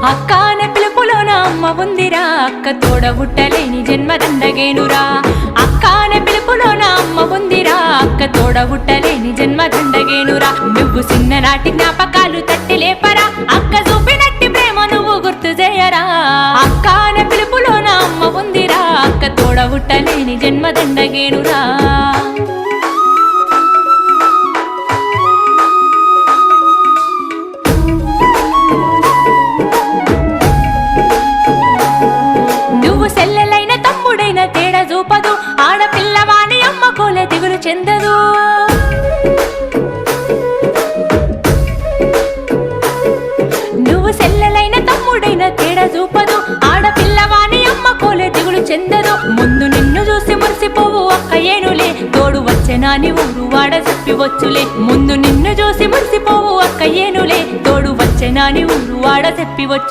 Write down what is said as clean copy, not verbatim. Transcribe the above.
అక్క అనే పిలుపులోన అమ్మ ఉందిరా, అక్క తోడబుట్టలేని జన్మదండగేనురా. అక్క అనే పిలుపులోన అమ్మ ఉందిరా, అక్క తోడబుట్టలేని జన్మదండగేనురా. నువ్వు చిన్ననాటి జ్ఞాపకాలు తట్టి లేపరా, అక్క చూపినట్టి ప్రేమ నువ్వు గుర్తు చేయరా. అక్క అనే పిలుపులోన అమ్మ ఉందిరా, అక్క తోడబుట్టలేని జన్మదండగేనురా. నువ్వు సెల్లెలైన తమ్ముడైన తేడా చూపదు, ఆడపిల్లవాని అమ్మ కోలే దిగులు చెందదు. నువ్వు సెల్లెలైన తమ్ముడైన తేడా చూపదు, ఆడపిల్లవాని అమ్మ కోలే దిగులు చెందదు. ముందు నిన్ను చూసి మురిసిపోవు అక్క ఏనులే, తోడు వచ్చెనాని ఊరు వాడ చెప్పి వచ్చులే. ముందు నిన్ను చూసి మురిసిపోవు అక్క ఏనులే, తోడు వచ్చెనాని ఊరు వాడ చెప్పి వచ్చు.